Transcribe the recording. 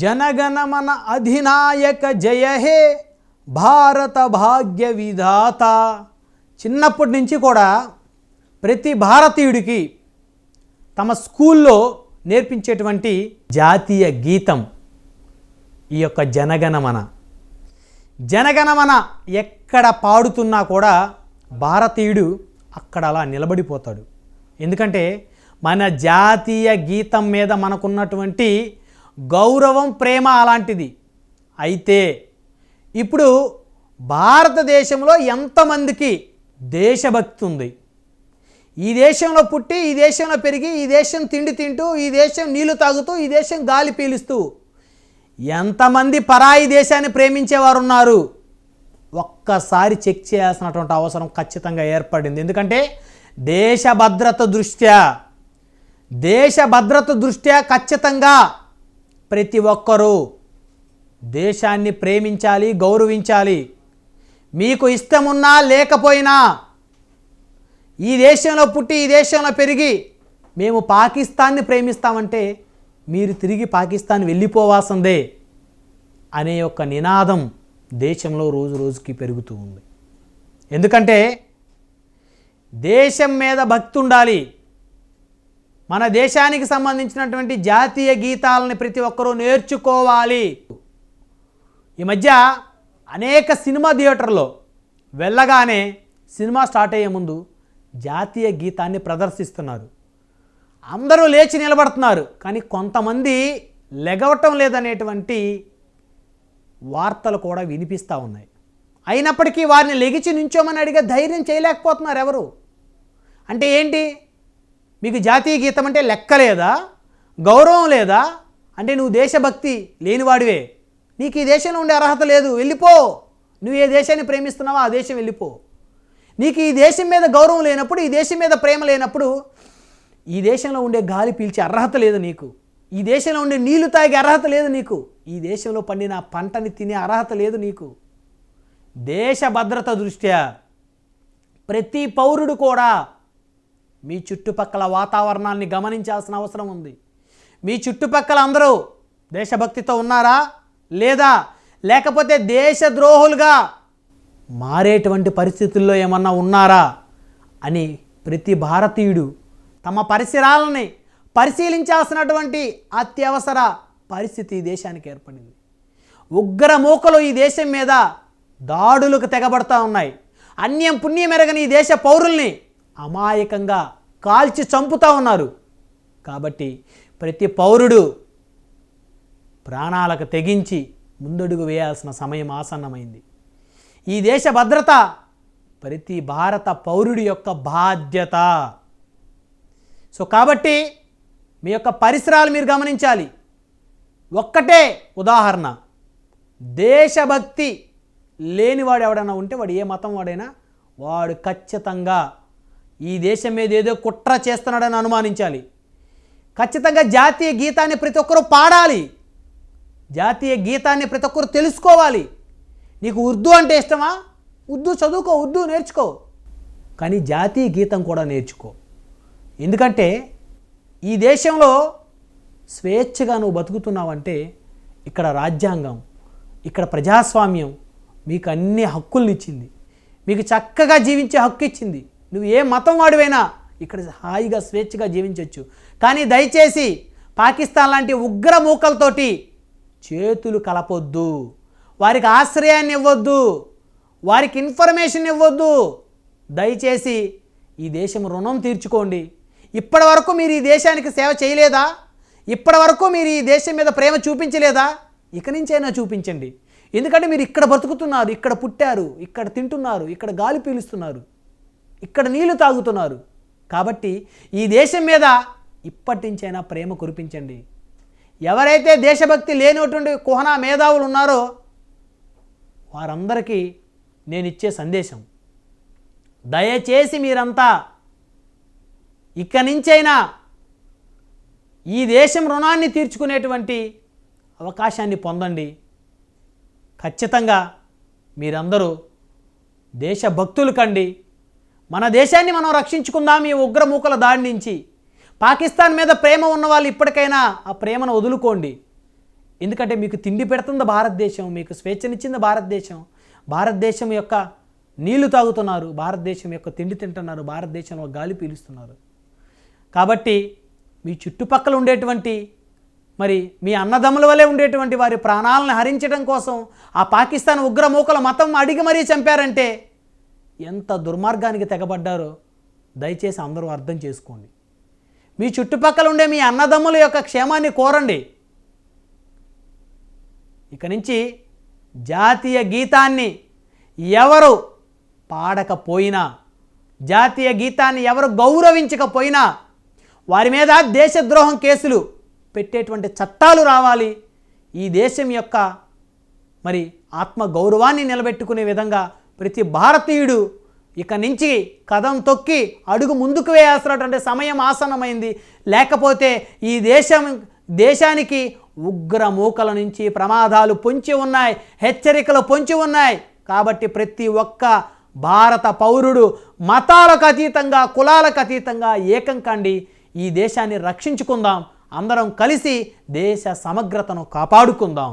జనగణమన అధినాయక జయ హే భారత భాగ్య విధాత. చిన్నప్పటి నుంచి కూడా ప్రతి భారతీయుడికి తమ స్కూల్లో నేర్పించేటువంటి జాతీయ గీతం ఈ యొక్క జనగణమన. జనగణమన ఎక్కడ పాడుతున్నా కూడా భారతీయుడు అక్కడ అలా నిలబడిపోతాడు. ఎందుకంటే మన జాతీయ గీతం మీద మనకున్నటువంటి గౌరవం, ప్రేమ అలాంటిది. అయితే ఇప్పుడు భారతదేశంలో ఎంతమందికి దేశభక్తి ఉంది? ఈ దేశంలో పుట్టి, ఈ దేశంలో పెరిగి, ఈ దేశం తిండి తింటూ, ఈ దేశం నీళ్లు తాగుతూ, ఈ దేశం గాలి పీలుస్తూ ఎంతమంది పరాయి దేశాన్ని ప్రేమించేవారు ఉన్నారు? ఒక్కసారి చెక్ చేయాల్సినటువంటి అవసరం ఖచ్చితంగా ఏర్పడింది. ఎందుకంటే దేశ భద్రత దృష్ట్యా ఖచ్చితంగా ప్రతి ఒక్కరూ దేశాన్ని ప్రేమించాలి, గౌరవించాలి. మీకు ఇష్టమున్నా లేకపోయినా ఈ దేశంలో పుట్టి, ఈ దేశంలో పెరిగి మేము పాకిస్తాన్ని ప్రేమిస్తామంటే మీరు తిరిగి పాకిస్తాన్ వెళ్ళిపోవాల్సిందే అనే ఒక నినాదం దేశంలో రోజు రోజుకి పెరుగుతూ ఉంది. ఎందుకంటే దేశం మీద భక్తి ఉండాలి. మన దేశానికి సంబంధించినటువంటి జాతీయ గీతాలని ప్రతి ఒక్కరూ నేర్చుకోవాలి. ఈ మధ్య అనేక సినిమా థియేటర్లో వెళ్ళగానే సినిమా స్టార్ట్ అయ్యే ముందు జాతీయ గీతాన్ని ప్రదర్శిస్తున్నారు. అందరూ లేచి నిలబడుతున్నారు, కానీ కొంతమంది లెగవటం లేదనేటువంటి వార్తలు కూడా వినిపిస్తూ ఉన్నాయి. అయినప్పటికీ వారిని లెగిచి నుంచోమని అడిగే ధైర్యం చేయలేకపోతున్నారు ఎవరు. అంటే ఏంటి? మీకు జాతీయ గీతం అంటే లెక్క లేదా? గౌరవం లేదా? అంటే నువ్వు దేశభక్తి లేనివాడివే, నీకు ఈ దేశంలో ఉండే అర్హత లేదు, వెళ్ళిపో. నువ్వు ఏ దేశాన్ని ప్రేమిస్తున్నావో ఆ దేశం వెళ్ళిపో. నీకు ఈ దేశం మీద గౌరవం లేనప్పుడు, ఈ దేశం మీద ప్రేమ లేనప్పుడు ఈ దేశంలో ఉండే గాలి పీల్చే అర్హత లేదు నీకు. ఈ దేశంలో ఉండే నీళ్లు తాగే అర్హత లేదు నీకు. ఈ దేశంలో పండిన పంటని తినే అర్హత లేదు నీకు. దేశ భద్రత దృష్ట్యా ప్రతి పౌరుడు కూడా మీ చుట్టుపక్కల వాతావరణాన్ని గమనించాల్సిన అవసరం ఉంది. మీ చుట్టుపక్కల అందరూ దేశభక్తితో ఉన్నారా లేదా? లేకపోతే దేశద్రోహులుగా మారేటువంటి పరిస్థితుల్లో ఏమన్నా ఉన్నారా అని ప్రతి భారతీయుడు తమ పరిసరాలని పరిశీలించాల్సినటువంటి అత్యవసర పరిస్థితి ఈ దేశానికి ఏర్పడింది. ఉగ్రమూకలు ఈ దేశం మీద దాడులకు తెగబడతా ఉన్నాయి. అన్యం పుణ్యం ఎరగని ఈ దేశ పౌరుల్ని అమాయకంగా కాల్చి చంపుతూ ఉన్నారు. కాబట్టి ప్రతి పౌరుడు ప్రాణాలకు తెగించి ముందడుగు వేయాల్సిన సమయం ఆసన్నమైంది. ఈ దేశ భద్రత ప్రతి భారత పౌరుడి యొక్క బాధ్యత. సో కాబట్టి మీ యొక్క పరిసరాలు మీరు గమనించాలి. ఒక్కటే ఉదాహరణ, దేశభక్తి లేనివాడు ఎవడైనా ఉంటే, వాడు ఏ మతం వాడైనా, వాడు ఖచ్చితంగా ఈ దేశం మీద ఏదో కుట్ర చేస్తున్నాడని అనుమానించాలి. ఖచ్చితంగా జాతీయ గీతాన్ని ప్రతి ఒక్కరూ పాడాలి. జాతీయ గీతాన్ని ప్రతి ఒక్కరూ తెలుసుకోవాలి. నీకు ఉర్దూ అంటే ఇష్టమా? ఉర్దూ చదువుకో, ఉర్దూ నేర్చుకో, కానీ జాతీయ గీతం కూడా నేర్చుకో. ఎందుకంటే ఈ దేశంలో స్వేచ్ఛగా నువ్వు బతుకుతున్నావంటే ఇక్కడ రాజ్యాంగం, ఇక్కడ ప్రజాస్వామ్యం మీకు అన్ని హక్కుల్ని ఇచ్చింది, మీకు చక్కగా జీవించే హక్కు ఇచ్చింది. నువ్వు ఏ మతం వాడివైనా ఇక్కడ హాయిగా స్వేచ్ఛగా జీవించవచ్చు. కానీ దయచేసి పాకిస్తాన్ లాంటి ఉగ్రమూకలతోటి చేతులు కలపొద్దు, వారికి ఆశ్రయాన్ని ఇవ్వద్దు, వారికి ఇన్ఫర్మేషన్ ఇవ్వద్దు. దయచేసి ఈ దేశం రుణం తీర్చుకోండి. ఇప్పటి వరకు మీరు ఈ దేశానికి సేవ చేయలేదా? ఇప్పటి వరకు మీరు ఈ దేశం మీద ప్రేమ చూపించలేదా? ఇక నుంచైనా చూపించండి. ఎందుకంటే మీరు ఇక్కడ బతుకుతున్నారు, ఇక్కడ పుట్టారు, ఇక్కడ తింటున్నారు, ఇక్కడ గాలి పీలుస్తున్నారు, ఇక్కడ నీళ్లు తాగుతున్నారు. కాబట్టి ఈ దేశం మీద ఇప్పటి నుంచైనా ప్రేమ కురిపించండి. ఎవరైతే దేశభక్తి లేనటువంటి కుహనా మేధావులు ఉన్నారో వారందరికీ నేను ఇచ్చే సందేశం, దయచేసి మీరంతా ఇక నుంచైనా ఈ దేశం రుణాన్ని తీర్చుకునేటువంటి అవకాశాన్ని పొందండి. ఖచ్చితంగా మీరందరూ దేశభక్తులు కండి. మన దేశాన్ని మనం రక్షించుకుందాం ఈ ఉగ్రమూకల దాడి నుంచి. పాకిస్తాన్ మీద ప్రేమ ఉన్న వాళ్ళు ఇప్పటికైనా ఆ ప్రేమను వదులుకోండి. ఎందుకంటే మీకు తిండి పెడుతుంది భారతదేశం, మీకు స్వేచ్ఛనిచ్చింది భారతదేశం. భారతదేశం యొక్క నీళ్లు తాగుతున్నారు, భారతదేశం యొక్క తిండి తింటున్నారు, భారతదేశంలో గాలి పీలుస్తున్నారు. కాబట్టి మీ చుట్టుపక్కల ఉండేటువంటి మరి మీ అన్నదమ్ముల వలె ఉండేటువంటి వారి ప్రాణాలను హరించడం కోసం ఆ పాకిస్తాన్ ఉగ్రమూకల మతం అడిగి మరీ చంపారంటే ఎంత దుర్మార్గానికి తెగబడ్డారో దయచేసి అందరూ అర్థం చేసుకోండి. మీ చుట్టుపక్కల ఉండే మీ అన్నదమ్ముల యొక్క క్షేమాన్ని కోరండి. ఇక నుంచి జాతీయ గీతాన్ని ఎవరు పాడకపోయినా, జాతీయ గీతాన్ని ఎవరు గౌరవించకపోయినా వారి మీద దేశద్రోహం కేసులు పెట్టేటువంటి చట్టాలు రావాలి. ఈ దేశం యొక్క మరి ఆత్మ గౌరవాన్ని నిలబెట్టుకునే విధంగా ప్రతి భారతీయుడు ఇక నుంచి కదం తొక్కి అడుగు ముందుకు వేయాల్సినటువంటి సమయం ఆసన్నమైంది. లేకపోతే ఈ దేశానికి ఉగ్రమూకల నుంచి ప్రమాదాలు పొంచి ఉన్నాయి, హెచ్చరికలు పొంచి ఉన్నాయి. కాబట్టి ప్రతి ఒక్క భారత పౌరుడు మతాలకు అతీతంగా, కులాలకు అతీతంగా ఏకం కండి. ఈ దేశాన్ని రక్షించుకుందాం. అందరం కలిసి దేశ సమగ్రతను కాపాడుకుందాం.